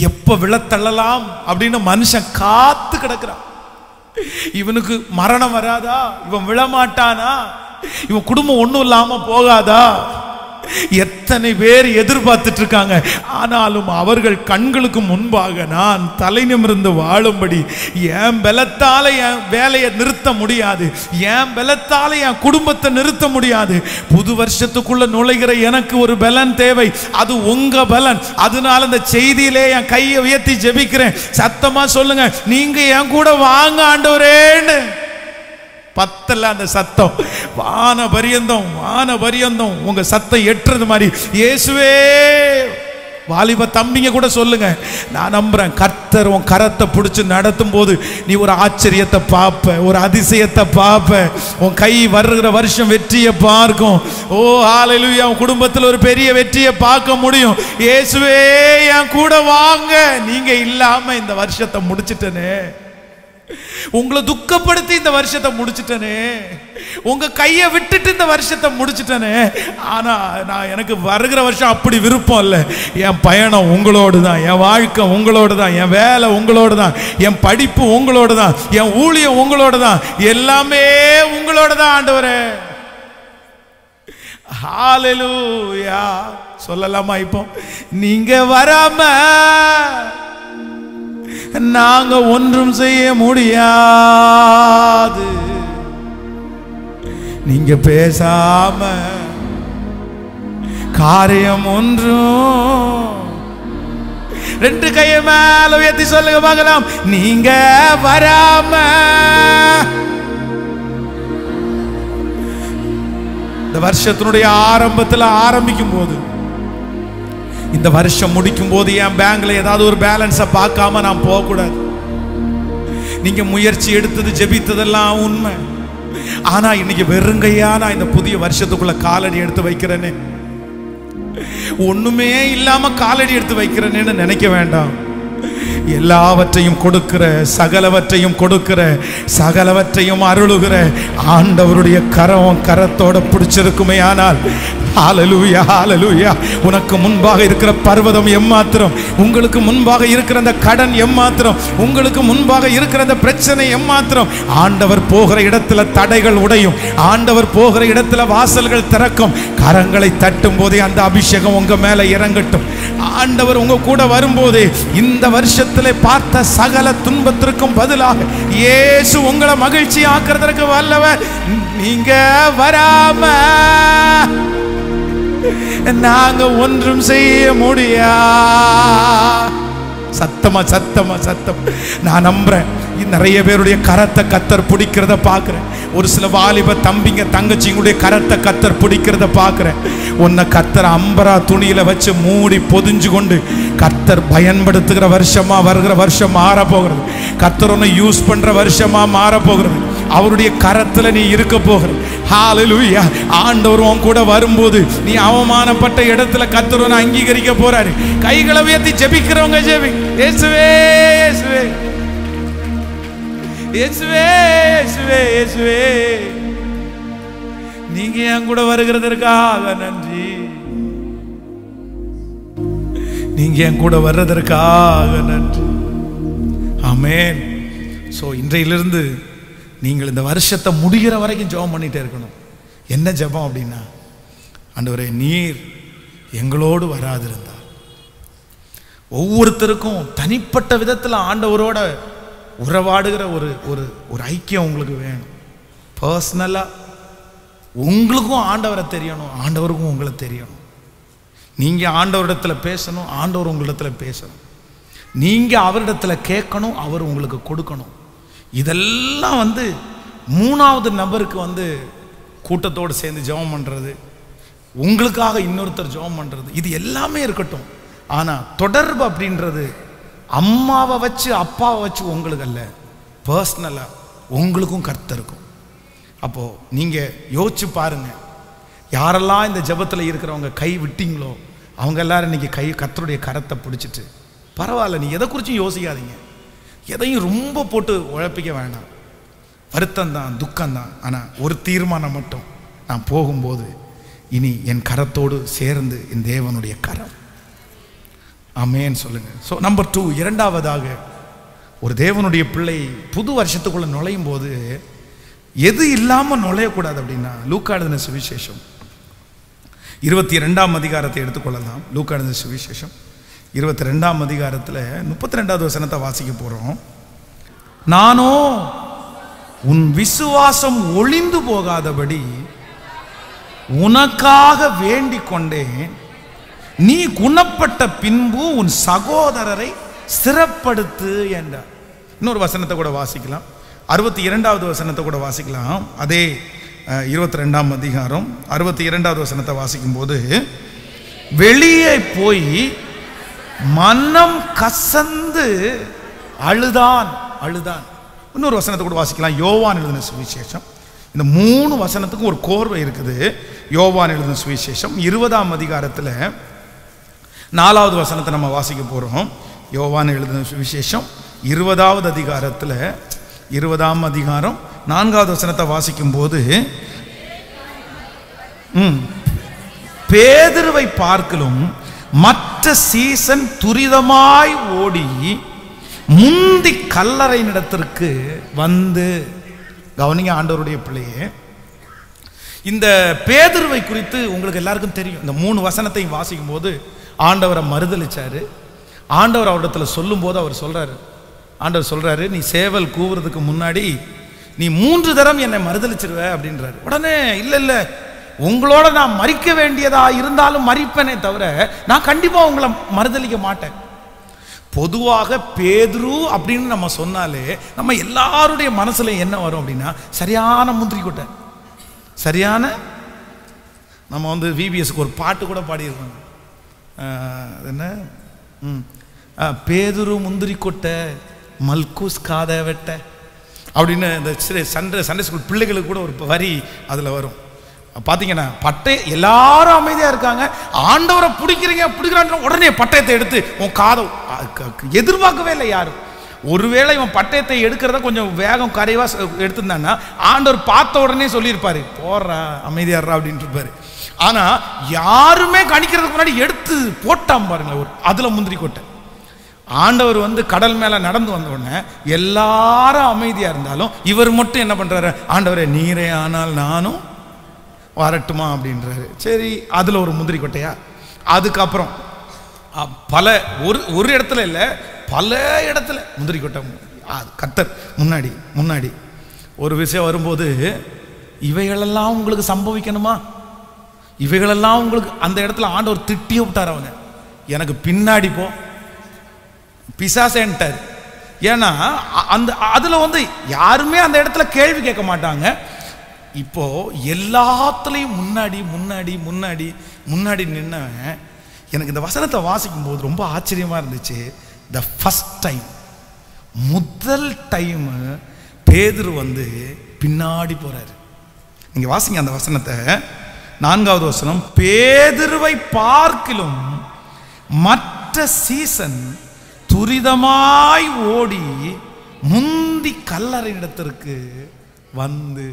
எப்ப விழத்தள்ளலாம் அப்படின்னு மனுஷன் காத்து கிடக்கிறான். இவனுக்கு மரணம் வராதா, இவன் விழமாட்டானா, இவன் குடும்பம் ஒண்ணும் இல்லாம போகாதா, எத்தனை பேர் எதிர்பார்த்துட்டு இருக்காங்க. ஆனாலும் அவர்கள் கண்களுக்கு முன்பாக நான் தலை நிமிர்ந்து வாழும்படி என் பலத்தால என் வேலையை நிறுத்த முடியாது, என் பலத்தால என் குடும்பத்தை நிறுத்த முடியாது. புது வருஷத்துக்குள்ள நுழைகிற எனக்கு ஒரு பலன் தேவை, அது உங்க பலன். அதனால இந்த செய்தியிலே என் கையை உயர்த்தி ஜெபிக்கிறேன். சத்தமா சொல்லுங்க, நீங்க என் கூட வாங்க ஆண்டவரேன்னு. பத்தல அந்த சத்தம், வான பரியந்தம் உங்க சத்தம் எட்டுறது மாதிரி. இயேசுவே, வாலிப தம்பிங்க கூட சொல்லுங்க, நான் நம்புறேன் கர்த்தர் உன் கரத்தை பிடிச்சு நடத்தும் போது நீ ஒரு ஆச்சரியத்தை பார்ப்ப, ஒரு அதிசயத்தை பார்ப்ப. உன் கை வருகிற வருஷம் வெற்றியை பார்க்கும். ஓ ஹல்லேலூயா, உன் குடும்பத்தில் ஒரு பெரிய வெற்றியை பார்க்க முடியும். இயேசுவே என் கூட வாங்க. நீங்க இல்லாம இந்த வருஷத்தை முடிச்சிட்டனே, உங்களை துக்கப்படுத்தி இந்த வருஷத்தை முடிச்சிட்டனே, உங்க கையை விட்டுட்டு இந்த வருஷத்தை முடிச்சிட்டனே. ஆனா நான் எனக்கு வருகிற வருஷம் அப்படி விருப்பம் இல்லை. என் பயணம் உங்களோடு தான், என் வாழ்க்கை உங்களோடு தான், என் வேலை உங்களோடு தான், என் படிப்பு உங்களோடு தான், என் ஊழியம் உங்களோடு தான், எல்லாமே உங்களோடு தான் ஆண்டவரே. ஹல்லேலூயா சொல்லலாமா? இப்போ நீங்க வராம நாங்க ஒன்றும் செய்ய முடியாது, நீங்க பேசாம காரியம் ஒன்றும். ரெண்டு கையை மேல உயர்த்தி சொல்லுங்க பார்க்கலாம், நீங்க வராம. இந்த வருஷத்தினுடைய ஆரம்பத்தில் ஆரம்பிக்கும் போது, இந்த வருஷம் முடிக்கும் போது என் பேங்க்ல ஏதாவது ஒரு பேலன்ஸை பார்க்காம நான் போகக்கூடாது. நீங்க முயற்சி எடுத்தது ஜெபித்ததெல்லாம் உண்மை. ஆனா இன்னைக்கு வெறுங்கையா நான் இந்த புதிய வருஷத்துக்குள்ள காலடி எடுத்து வைக்கிறேன்னு, ஒண்ணுமே இல்லாம காலடி எடுத்து வைக்கிறேன்னு நினைக்க வேண்டாம். எல்லாவற்றையும் கொடுக்கிற, சகலவற்றையும் கொடுக்கிற, சகலவற்றையும் அருளுகிற ஆண்டவருடைய கரம் கரத்தோட பிடிச்சிருக்குமே. ஆனால் ஹல்லேலூயா ஹல்லேலூயா, உனக்கு முன்பாக இருக்கிற பர்வதம் எம்மாத்திரம், உங்களுக்கு முன்பாக இருக்கிற அந்த கடன் எம்மாத்திரம், உங்களுக்கு முன்பாக இருக்கிற அந்த பிரச்சனை எம்மாத்திரம். ஆண்டவர் போகிற இடத்துல தடைகள் உடையும், ஆண்டவர் போகிற இடத்துல வாசல்கள் திறக்கும். கரங்களை தட்டும் போதே அந்த அபிஷேகம் உங்க மேல இறங்கட்டும். ஆண்டவர் உங்க கூட வரும்போதே இந்த வருஷத்திலே பார்த்த சகல துன்பத்திற்கும் பதிலாக இயேசு உங்களை மகிழ்ச்சி ஆக்குறதற்கு வல்லவர். நீங்க வராம நாங்க ஒன்றும் செய்ய முடியாது. சத்தமா சத்தமா சத்தம். நான் நம்புறேன் நிறைய பேருடைய கரத்தை கர்த்தர் பிடிக்கிறத பார்க்கிறேன். ஒரு சில வாலிப தம்பிங்க தங்கச்சிங்களுடைய கரத்தை கர்த்தர் பிடிக்கிறத பார்க்கிறேன். உன்னை கர்த்தர் அம்பரா துணியில வச்சு மூடி பொதிஞ்சு கொண்டு கர்த்தர் பயன்படுத்துகிற வருஷமா வருகிற வருஷம் மாற போகிறது. கர்த்தர் உன்னை யூஸ் பண்ற வருஷமா மாற போகிறது. அவருடைய கரத்துல நீ இருக்க போகிற. ஹல்லேலூயா. ஆண்டவர் உன் கூட வரும்போது நீ அவமானப்பட்ட இடத்துல கர்த்தர் உன்னை அங்கீகரிக்க போறாரு. கைகளை உயர்த்தி ஜெபிக்கிறவங்க ஜெபி. இயேசுவே இயேசுவே இயேசுவே இயேசுவே இயேசுவே, நீங்க என் கூட வருகிறதற்காக நன்றி, நீங்க என் கூட வர்றதற்காக நன்றி. ஆமென். ஸோ இன்றையிலிருந்து நீங்கள் இந்த வருஷத்தை முடிகிற வரைக்கும் ஜெபம் பண்ணிட்டே இருக்கணும். என்ன ஜெபம் அப்படின்னா, ஆண்டவரே நீர் எங்களோடு வராதிருந்தார். ஒவ்வொருத்தருக்கும் தனிப்பட்ட விதத்தில் ஆண்டவரோட உறவாடுகிற ஒரு ஒரு ஒரு ஐக்கியம் உங்களுக்கு வேணும். பர்சனலாக உங்களுக்கும் ஆண்டவரை தெரியணும், ஆண்டவருக்கும் உங்களை தெரியணும். நீங்கள் ஆண்டவரிடத்தில் பேசணும், ஆண்டவர் உங்களிடத்தில் பேசணும். நீங்கள் அவரிடத்தில் கேட்கணும், அவர் உங்களுக்கு கொடுக்கணும். இதெல்லாம் வந்து மூணாவது நபருக்கு வந்து கூட்டத்தோடு சேர்ந்து ஜெபம் பண்ணுறது, உங்களுக்காக இன்னொருத்தர் ஜெபம் பண்ணுறது, இது எல்லாமே இருக்கட்டும். ஆனால் தொடர்பு அப்படின்றது அம்மாவை வச்சு அப்பாவை வச்சு உங்களுக்கு அல்ல, பர்சனலாக உங்களுக்கும் கர்த்தருக்கும். அப்போது நீங்கள் யோசிச்சு பாருங்கள், யாரெல்லாம் இந்த ஜெபத்தில் இருக்கிறவங்க கை விட்டீங்களோ அவங்க எல்லாரும் இன்றைக்கி கர்த்தருடைய கரத்தை பிடிச்சிட்டு, பரவாயில்ல, நீ எதை குறிச்சும் யோசிக்காதீங்க, எதையும் ரொம்ப போட்டு உழப்பிக்க வேண்டாம். வருத்தம்தான், துக்கம்தான். ஆனால் ஒரு தீர்மானம் மட்டும், நான் போகும்போது இனி என் கரத்தோடு சேர்ந்து என் தேவனுடைய கரம். ஆமென் சொல்லுங்க. ஸோ நம்பர் 2, இரண்டாவதாக ஒரு தேவனுடைய பிள்ளை புது வருஷத்துக்குள்ளே நுழையும் போது எது இல்லாமல் நுழையக்கூடாது அப்படின்னா, லூக்கா எழுதின சுவிசேஷம் 22ஆம் அதிகாரத்தை எடுத்துக்கொள்ளலாம். லூக்கா எழுதின சுவிசேஷம் 22ஆம் அதிகாரத்தில் 32வது வசனத்தை வாசிக்க போகிறோம். நானோ உன் விசுவாசம் ஒளிந்து போகாதபடி உனக்காக வேண்டிக் கொண்டேன், நீ குணப்பட்ட பின்பு உன் சகோதரரை ஸ்திரப்படுத்து என்றார். இன்னொரு வசனத்தை கூட வாசிக்கலாம், 62வது வசனத்தை கூட வாசிக்கலாம். அதே 22ஆம் அதிகாரம் 62வது வசனத்தை வாசிக்கும் போது, வெளியே போய் மனம் கசந்து அழுதான். இன்னொரு வசனத்தை கூட வாசிக்கலாம், யோவான் எழுதின சுவிசேஷம். இந்த 3 வசனத்துக்கும் ஒரு கோர்வை இருக்குது. யோவான் எழுதின சுவிசேஷம் 20ஆம் அதிகாரத்தில் 4வது வசனத்தை நம்ம வாசிக்க போகிறோம். யோவான் எழுதின சுவிசேஷம் 20வது அதிகாரத்தில் 20ஆம் அதிகாரம் 4வது வசனத்தை வாசிக்கும் போது, பேதுருவை பார்க்கலும் மற்ற சீசன் துரிதமாய் ஓடி முந்தி கல்லறையினிடத்திற்கு வந்து. கவனிங்க ஆண்டவருடைய பிள்ளையே, இந்த பேதுருவை குறித்து உங்களுக்கு எல்லாருக்கும் தெரியும். இந்த 3 வசனத்தையும் வாசிக்கும் போது ஆண்டவரை மறுதலிச்சாரு. ஆண்டவர் அவரிடத்துல சொல்லும் போது ஆண்டவர் சொல்றாரு, நீ சேவல் கூவுறதுக்கு முன்னாடி நீ 3 தரம் என்னை மறுதலிச்சிருவ அப்படின்றாரு. உடனே இல்ல, உங்களோட நான் மறிக்க வேண்டியதா இருந்தாலும் மறிப்பேனே தவிர நான் கண்டிப்பா உங்களை மறுதலிக்க மாட்டேன். பொதுவாக பேதுரு அப்படின்னு நம்ம சொன்னாலே நம்ம எல்லாருடைய மனசுல என்ன வரும் அப்படின்னா, சரியான முந்திரி கொட்டை, சரியான, நம்ம வந்து விபிஎஸ்க்கு ஒரு பாட்டு கூட பாடியிருக்கோம், என்ன, பேதுரு முந்திரி கொட்டை மல்கூஸ் காத வெட்ட அப்படின்னு இந்த சண்டே ஸ்கூல் பிள்ளைகளுக்கு கூட ஒரு வரி அதில் வரும். பார்த்தீங்கன்னா எல்லாரும் அமைதியாக இருக்காங்க, ஆண்டவரை பிடிக்கிறான், உடனே பட்டயத்தை எடுத்து உன் காதை எதிர்பார்க்கவே இல்லை யாரும். ஒருவேளை இவன் பட்டயத்தை எடுக்கிறத கொஞ்சம் வேகம் கரைவாக எடுத்திருந்தான்னா ஆண்டவர் பார்த்த உடனே சொல்லியிருப்பாரு, போடுறா அமைதியாடுறா அப்படின்ட்டு இருப்பாரு. ஆனால் யாருமே கணிக்கிறதுக்கு முன்னாடி எடுத்து போட்டான் பாருங்க அதில் முந்திரி கொட்டை. ஆண்டவர் வந்து கடல் மேலே நடந்து வந்த உடனே எல்லாரும் அமைதியாக இருந்தாலும் இவர் மட்டும் என்ன பண்ணுறாரு, ஆண்டவரே நீரே ஆனால் நானும் வரட்டுமா அப்படின்றாரு. சரி, அதில் ஒரு முந்திரி கொட்டையா. அதுக்கப்புறம் பல ஒரு இடத்துல இல்லை, பல இடத்துல முந்திரி கொட்டை. கர்த்தர் முன்னாடி ஒரு விஷயம் வரும்போது, இவைகளெல்லாம் உங்களுக்கு சம்பவிக்கணுமா, இவைகளெல்லாம் உங்களுக்கு, அந்த இடத்துல ஆண்டவர் திட்டி விட்டார் அவனை, எனக்கு பின்னாடி போ பிசாசேன்ட்டார். ஏன்னா அந்த அதில் வந்து யாருமே அந்த இடத்துல கேள்வி கேட்க மாட்டாங்க. இப்போ எல்லாத்துலேயும் முன்னாடி நின்னவன், எனக்கு இந்த வசனத்தை வாசிக்கும் போது ரொம்ப ஆச்சரியமா இருந்துச்சு. த ஃபர்ஸ்ட் டைம், முதல் டைம் பேதுரு வந்து பின்னாடி போறாரு. நீங்க வாசிங்க அந்த வசனத்தை, 4வது வசனம், பேதுருவை பார்க்கிலும் மற்ற சீசன் துரிதமாய் ஓடி முந்தி கல்லறையிடத்திற்கு வந்து.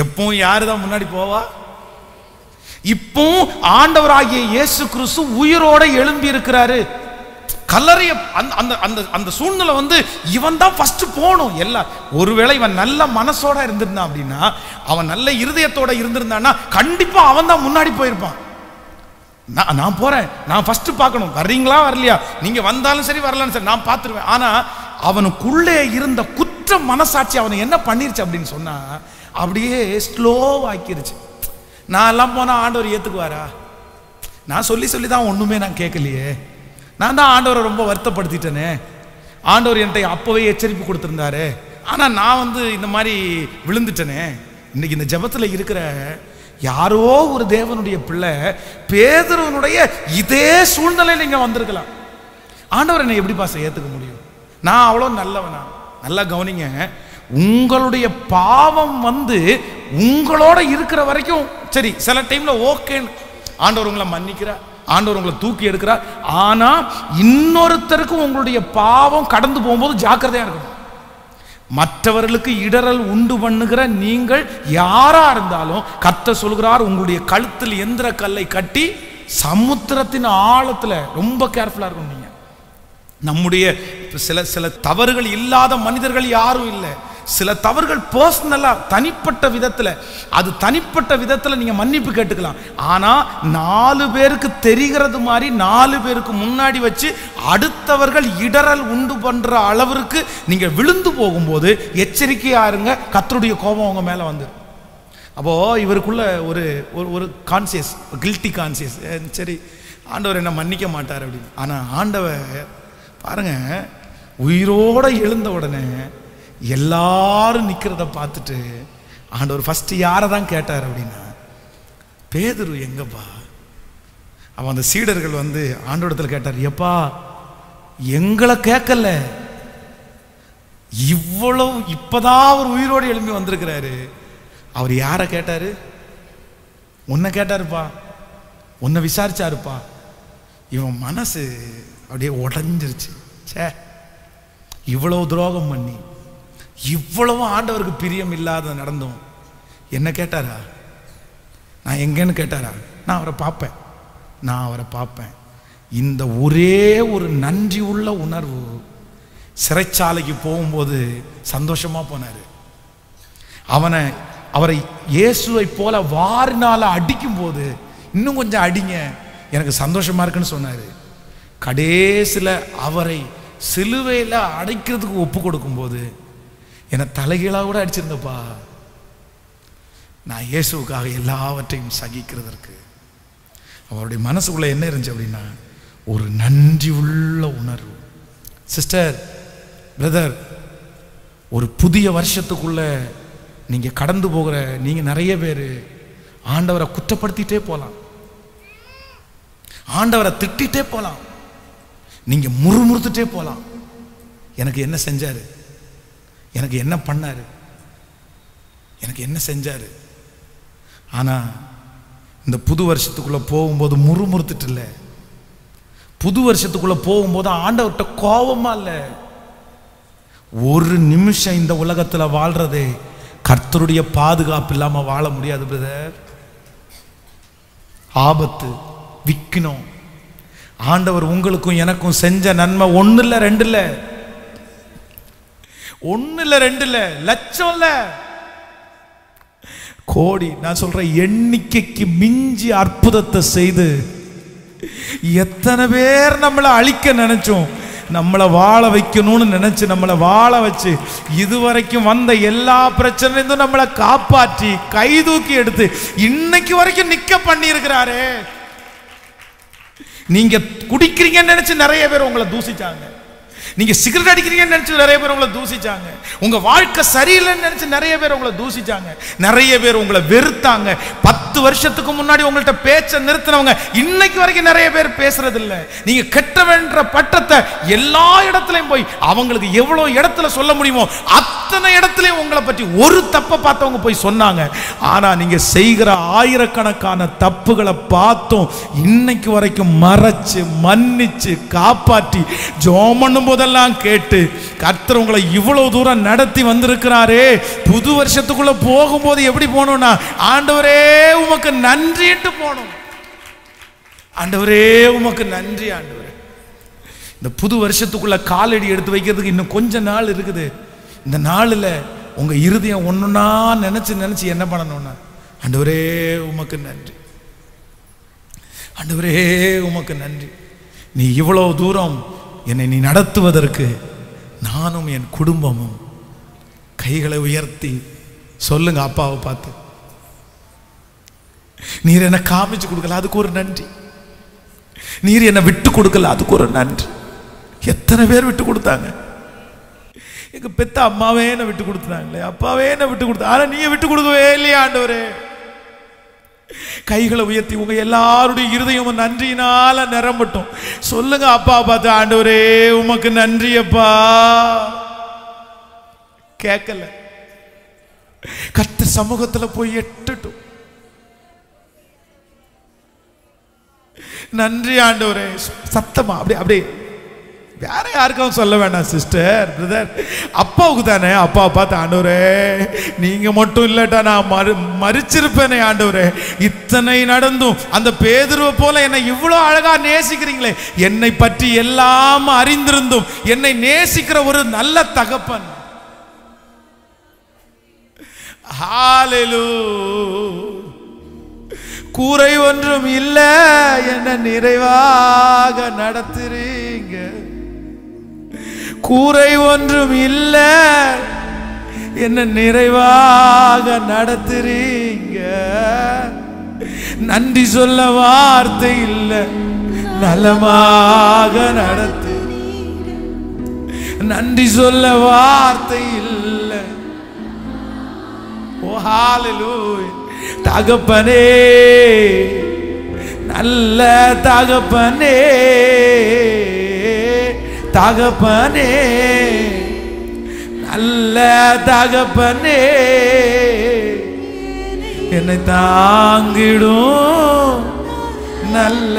எப்போ யாருதான் முன்னாடி போவா? இப்போ ஆண்டவராகிய இயேசு கிறிஸ்து உயிரோட எழும்பி இருக்கிறாரு. கல்லறைய அந்த சூழ்நிலை வந்து இவன் தான் ஃபர்ஸ்ட் போகணும். எல்லாம் ஒருவேளை இவன் நல்ல மனசோட இருந்திருந்தான் அப்படின்னா, அவன் நல்ல இருதயத்தோட இருந்திருந்தான்னா கண்டிப்பா அவன் தான் முன்னாடி போயிருப்பான். நான் போறேன், நான் ஃபர்ஸ்ட் பார்க்கணும், வர்றீங்களா வரலையா, நீங்க வந்தாலும் சரி வரலான்னு சரி நான் பார்த்துருவேன். ஆனா அவனுக்குள்ளே இருந்த குற்ற மனசாட்சி அவனை என்ன பண்ணிருச்சு அப்படின்னு சொன்னா, அப்படியே ஸ்லோவாக்கிருச்சு. நான் எல்லாம் போனா ஆண்டவர் ஏத்துக்குவாரா? நான் சொல்லி தான் ஒண்ணுமே நான் கேட்கலையே, நான் தான் ஆண்டவரை ரொம்ப வருத்தப்படுத்திட்டேனே, ஆண்டவர் என்கிட்ட அப்பவே எச்சரிப்பு கொடுத்திருந்தாரு, ஆனா நான் வந்து இந்த மாதிரி விழுந்துட்டேனே. இன்னைக்கு இந்த ஜெபத்துல இருக்கிற யாரோ ஒரு தேவனுடைய பிள்ளை பேதுருவனுடைய இதே சூழ்நிலையில் இங்க வந்திருக்கலாம். ஆண்டவர் என்னை எப்படி பாச ஏத்துக்க முடியும்? நான் அவ்வளோ நல்லவனா? நல்லா கவனிங்க, உங்களுடைய பாவம் வந்து உங்களோட இருக்கிற வரைக்கும் சரி, சில டைம்ல ஓகேன்னு ஆண்டவர் உங்களை மன்னிக்கிறார், ஆண்டவர் உங்களை தூக்கி எடுக்கிறார். ஆனா இன்னொருத்தருக்கு உங்களுடைய பாவம் கடந்து போகும்போது ஜாக்கிரதையா இருக்கணும். மற்றவர்களுக்கு இடரல் உண்டு பண்ணுகிற நீங்கள் யாரா இருந்தாலும் கர்த்தர் சொல்கிறார், உங்களுடைய கழுத்தில் எந்திர கல்லை கட்டி சமுத்திரத்தின் ஆழத்துல ரொம்ப கேர்ஃபுல்லா இருக்கணும். நீங்க நம்முடைய சில தவறுகள் இல்லாத மனிதர்கள் யாரும் இல்லை. சில தவறுகள் பர்சனலா தனிப்பட்ட விதத்துல, அது தனிப்பட்ட விதத்துல நீங்க மன்னிப்பு கேட்டுக்கலாம். ஆனா 4 பேருக்கு தெரிகிறது மாதிரி 4 பேருக்கு முன்னாடி வச்சு அடுத்தவர்கள் இடரல் உண்டு பண்ற அளவிற்கு நீங்க விழுந்து போகும்போது எச்சரிக்கையா இருங்க. கர்த்தருடைய கோபம் உங்க மேல வந்து. அப்போ இவருக்குள்ள ஒரு கான்சியஸ், கில்ட்டி கான்சியஸ், சரி ஆண்டவர் என்ன மன்னிக்க மாட்டார் அப்படின்னு. ஆனா ஆண்டவர் பாருங்க, உயிரோட எழுந்த உடனே எல்லாரும் நிக்கிறத பார்த்துட்டு ஆண்டவர் ஃபர்ஸ்ட் யாரை தான் கேட்டார் அப்படின்னா, பேதுரு எங்கப்பா? அவன் அந்த சீடர்கள் வந்து ஆண்டவரிடத்துல கேட்டார், எப்பா எங்களை கேட்கல, இவ்வளவு இப்பதான் அவர் உயிரோடு எழும்பி வந்திருக்கிறாரு. அவர் யாரை கேட்டாரு? உன்னை கேட்டாருப்பா, உன்னை விசாரிச்சாருப்பா. இவன் மனசு அப்படியே உடஞ்சிருச்சு. சே, இவ்வளவு துரோகம் பண்ணி இவ்வளவு ஆண்டவருக்கு பிரியம் இல்லாத நடந்தோம், என்ன கேட்டாரா? நான் எங்கன்னு கேட்டாரா? நான் அவரை பார்ப்பேன். இந்த ஒரே ஒரு நன்றி உள்ள உணர்வு சிறைச்சாலைக்கு போகும்போது சந்தோஷமா போனாரு. அவரை இயேசுவை போல வாரினால அடிக்கும் போது இன்னும் கொஞ்சம் அடிங்க, எனக்கு சந்தோஷமா இருக்குன்னு சொன்னாரு. கடைசில அவரை சிலுவையில் அடைக்கிறதுக்கு ஒப்பு கொடுக்கும் போது என்னை தலைகீழாக கூட அடிச்சிருந்தப்பா, நான் இயேசுவுக்காக எல்லாவற்றையும் சகிக்கிறதற்கு. அவருடைய மனசுக்குள்ள என்ன இருந்துச்சு அப்படின்னா, ஒரு நன்றி உள்ள உணர்வு. சிஸ்டர், பிரதர், ஒரு புதிய வருஷத்துக்குள்ள நீங்க கடந்து போகிற நீங்க நிறைய பேர் ஆண்டவரை குற்றப்படுத்திட்டே போலாம், ஆண்டவரை திட்டிட்டே போலாம், நீங்க முறுமுறுத்துட்டே போலாம். எனக்கு என்ன செஞ்சாரு, எனக்கு என்ன பண்ணாரு, எனக்கு என்ன செஞ்சாரு. ஆனா இந்த புது வருஷத்துக்குள்ள போகும்போது முறுமுறுத்துட்டு இல்லை, புது வருஷத்துக்குள்ள போகும்போது ஆண்டவர்கிட்ட கோபமா இல்லை. ஒரு நிமிஷம் இந்த உலகத்துல வாழ்றதே கர்த்தருடைய பாதுகாப்பு இல்லாம வாழ முடியாது பிரதர். ஆபத்து, விக்கணும். ஆண்டவர் உங்களுக்கும் எனக்கும் செஞ்ச நன்மை 1 இல்ல 2 இல்ல, 1 இல்ல 2 இல்ல, லட்சம் இல்ல, கோடி. நான் சொல்றேன், எண்ணிக்கைக்கு மிஞ்சி அற்புதத்தை செய்து எத்தனை பேர் நம்மளை அழிக்க நினைச்சோம், நம்மளை வாழ வைக்கணும்னு நினைச்சு நம்மளை வாழ வச்சு இதுவரைக்கும் வந்த எல்லா பிரச்சனையும் நம்மளை காப்பாற்றி கை தூக்கி எடுத்து இன்னைக்கு வரைக்கும் நிக்க பண்ணி இருக்கிறாரு. நீங்க குடிக்கிறீங்கன்னு நினைச்சு நிறைய பேர் உங்களை தூசிச்சாங்க, நீங்க சிகரெட் அடிக்கிறீங்கன்னு நினைச்சு நிறைய பேர் உங்களை தூசிச்சாங்க, உங்க வாழ்க்கை சரியில்லைன்னு நினைச்சு நிறைய பேர் உங்களை தூசிச்சாங்க, நிறைய பேர் உங்களை வெறுத்தாங்க. 10 வருஷத்துக்கு முன்னாடி உங்கள்கிட்ட பேச்ச நிறுத்தினவங்க இன்னைக்கு வரைக்கும் நிறைய பேர் பேசுறது இல்லை. நீங்க கெட்டவன்ற பட்டத்தை எல்லா இடத்துலயும் போய் அவங்களுக்கு எவ்வளவு இடத்துல சொல்ல முடியுமோ அத்தனை இடத்துலயும் உங்களை பற்றி ஒரு தப்பை பார்த்தவங்க போய் சொன்னாங்க. ஆனா நீங்க செய்கிற ஆயிரக்கணக்கான தப்புகளை பார்த்தும் இன்னைக்கு வரைக்கும் மறைச்சு மன்னிச்சு காப்பாற்றி ஜெபம் பண்ணும் போதெல்லாம் கேட்டு கர்த்தர் உங்களை இவ்வளவு தூரம் நடத்தி வந்திருக்கிறாரே. புது வருஷத்துக்குள்ள போகும்போது எப்படி போகணும்னா, ஆண்டவரே உமக்கு நன்றிட்டு போகணும். ஆண்டவரே உமக்கு நன்றி. ஆண்டவரே, இந்த புது வருஷத்துக்குள்ள காலடி எடுத்து வைக்கிறதுக்கு இன்னும் கொஞ்ச நாள் இருக்குது. இந்த நாளில் உங்க இருதயம் ஒண்ணுன்னா நினைச்சு என்ன பண்ணணும்னா, ஆண்டவரே உமக்கு நன்றி, ஆண்டவரே உமக்கு நன்றி. நீ இவ்வளவு தூரம் என்னை நீ நடத்துவதற்கு நானும் என் குடும்பமும் கைகளை உயர்த்தி சொல்லுங்க அப்பாவை பார்த்து, நீர் என்ன காமிச்சு கொடுக்கல அதுக்கு ஒரு நன்றி, நீர் என்ன விட்டு கொடுக்கல அதுக்கு ஒரு நன்றி. எத்தனை பேர் விட்டு கொடுத்தாங்க, எங்க பெத்த அம்மாவே என்ன விட்டு கொடுத்தாங்களே, அப்பாவே என்ன விட்டு கொடுத்தா, ஆனா நீங்க விட்டு கொடுக்கவே இல்லையா ஆண்டவரே. கைகளை உயர்த்தி உங்க எல்லாருடைய இருதயம் நன்றியினால நிரம்பட்டும். சொல்லுங்க, அப்பா பார்த்து, ஆண்டவரே உமக்கு நன்றி அப்பா. கேட்கல, கர்த்தர் சமூகத்துல போய் எட்டட்டும். நன்றி ஆண்டவரே. சத்தமா அப்படியே அப்படியே, வேற யாருக்கும் சொல்ல வேண்டாம் சிஸ்டர், பிரதர், அப்பாவுக்கு தானே. அப்பா பார்த்து, ஆண்டவரே நீங்க மட்டும் இல்லட்டா நான் மரிச்சிருப்பேனே ஆண்டவரே. இத்தனை நடந்தும் அந்த பேதுருவை போல என்னை இவ்வளவு அழகா நேசிக்கிறீங்களே, என்னை பற்றி எல்லாம் அறிந்திருந்தும் என்னை நேசிக்கிற ஒரு நல்ல தகப்பன். ஹல்லேலூயா. கூரை ஒன்றும் இல்ல, என்ன நிறைவாக நடத்துறீங்க. கூரை ஒன்றும் இல்ல, என்ன நிறைவாக நடத்துறீங்க. நன்றி சொல்ல வார்த்தை இல்ல, நலமாக நடத்து. நன்றி சொல்ல வார்த்தை இல்ல. ஓ ஹல்லேலூயா. தகப்பனே, நல்ல தகப்பனே, தகப்பனே, நல்ல தகப்பனே, என்னை தாங்கிடும் நல்ல.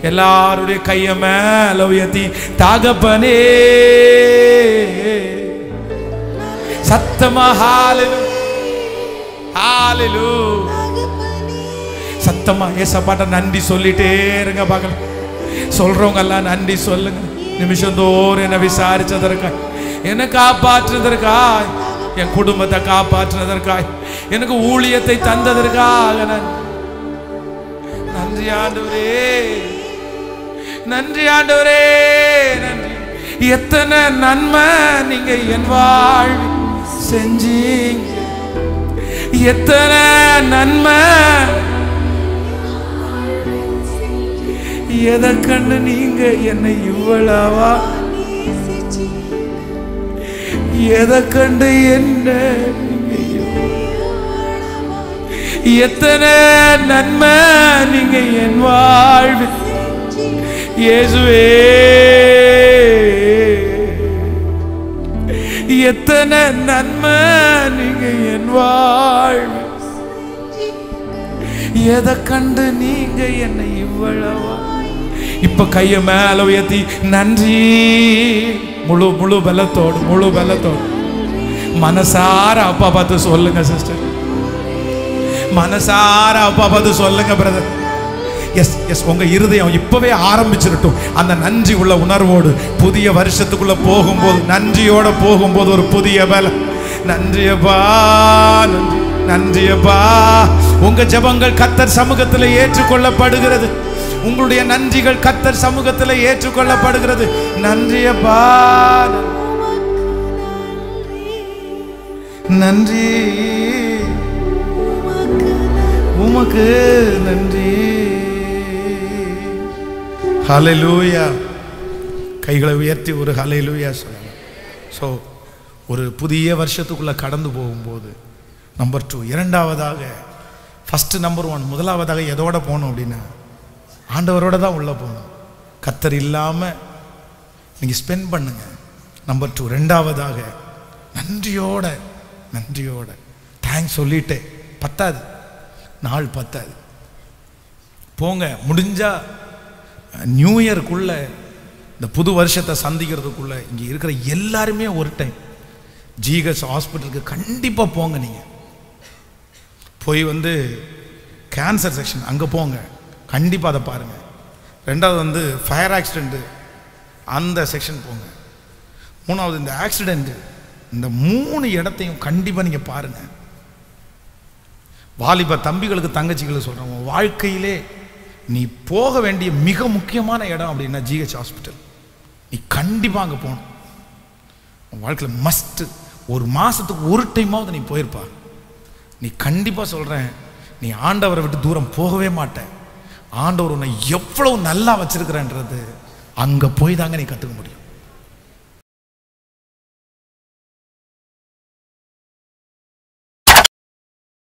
எல்லாருடைய கைய மேல உயர்த்தி, தகப்பனே, சத்தமா ஹல்லேலூயா, ஹல்லேலூயா. சத்தமா ஏசப்பாட்ட நன்றி சொல்லிட்டே இருங்க பார்க்கலாம். சொல்றவங்க எல்லாம் நன்றி சொல்லுங்க. நிமிஷந்தோறும் என்ன விசாரிச்சதற்காய், என்னை காப்பாற்றுவதற்காய், என் குடும்பத்தை காப்பாற்றுவதற்காய், எனக்கு ஊழியத்தை தந்ததற்காக நன்றி ஆண்டவரே, நன்றி ஆண்டவரே, நன்றி. எத்தனை நன்மை நீங்க என் வாழ்வில் செஞ்சீங்க, எத்தனை நன்மை. எதை கண்டு நீங்க என்னை இவ்வளவா, எதை கண்டு என்ன, எத்தனை நன்மை நீங்க என் வாழ்வில் இயேசுவே. எத்தனை நன்மை நீங்க என் வாழ்வில், எதை கண்டு நீங்க என்னை இவ்வளவா. இப்ப கைய மேல உயர்த்தி நன்றி, முழு முழு பலத்தோடு, முழு பலத்தோடு மனசார அப்பா பார்த்து சொல்லுங்க சிஸ்டர், மனசார அப்பா பார்த்து சொல்லுங்க பிரதர். எஸ் எஸ், உங்க இருதயம் இப்பவே ஆரம்பிச்சிருட்டும் அந்த நன்றி உள்ள உணர்வோடு. புதிய வருஷத்துக்குள்ள போகும்போது, நன்றியோட போகும்போது ஒரு புதிய பலம். நன்றியப்பா, நன்றி, நன்றியப்பா. உங்க ஜெபங்கள் கர்த்தர் சமூகத்தில் ஏற்றுக்கொள்ளப்படுகிறது. உங்களுடைய நன்றிகள் கர்த்தர் சமூகத்தில் ஏற்றுக்கொள்ளப்படுகிறது. நன்றியப்பா, நன்றி, உமக்கு நன்றி. ஹல்லேலூயா. கைகளை உயர்த்தி ஒரு ஹல்லேலூயா சொல்லலாம். ஸோ ஒரு புதிய வருஷத்துக்குள்ள கடந்து போகும்போது நம்பர் 2, இரண்டாவதாக, ஃபர்ஸ்ட் நம்பர் 1, முதலாவதாக எதோட போகணும் அப்படின்னா ஆண்டவரோட தான் உள்ள போகணும். கர்த்தர் இல்லாமல் நீங்கள் ஸ்பெண்ட் பண்ணுங்க. நம்பர் 2, ரெண்டாவதாக நன்றியோட, நன்றியோட தேங்க்ஸ் சொல்லிட்டே பத்தாது, நாள் பத்தாது. போங்க, முடிஞ்சா நியூ இயருக்குள்ள, இந்த புது வருஷத்தை சந்திக்கிறதுக்குள்ள இங்கே இருக்கிற எல்லாருமே ஒரு டைம் ஜிஹெச் ஹாஸ்பிட்டலுக்கு கண்டிப்பாக போங்க. நீங்கள் போய் கேன்சர் செக்ஷன் அங்கே போங்க, கண்டிப்பாக அதை பாருங்கள். ரெண்டாவது ஃபயர் ஆக்சிடெண்ட்டு அந்த செக்ஷன் போங்க. மூணாவது இந்த ஆக்சிடெண்ட்டு, இந்த 3 இடத்தையும் கண்டிப்பாக நீங்கள் பாருங்கள். வாலிப தம்பிகளுக்கு தங்கச்சிகளுக்கு சொல்கிறோம், வாழ்க்கையிலே நீ போக வேண்டிய மிக முக்கியமான இடம் அப்படின்னா ஜிஹெச் ஹாஸ்பிட்டல். நீ கண்டிப்பாக அங்கே போகணும். உன் வாழ்க்கையில் மஸ்ட்டு. ஒரு மாதத்துக்கு ஒரு டைமாவது நீ போயிருப்பா. நீ கண்டிப்பாக சொல்கிறேன், நீ ஆண்டவரை விட்டு தூரம் போகவே மாட்டேன். ஆண்டவர் உன்னை எவ்வளவு நல்லா வச்சிருக்கிறன்றது அங்கே போய் தாங்க நீ கற்றுக்க முடியும்.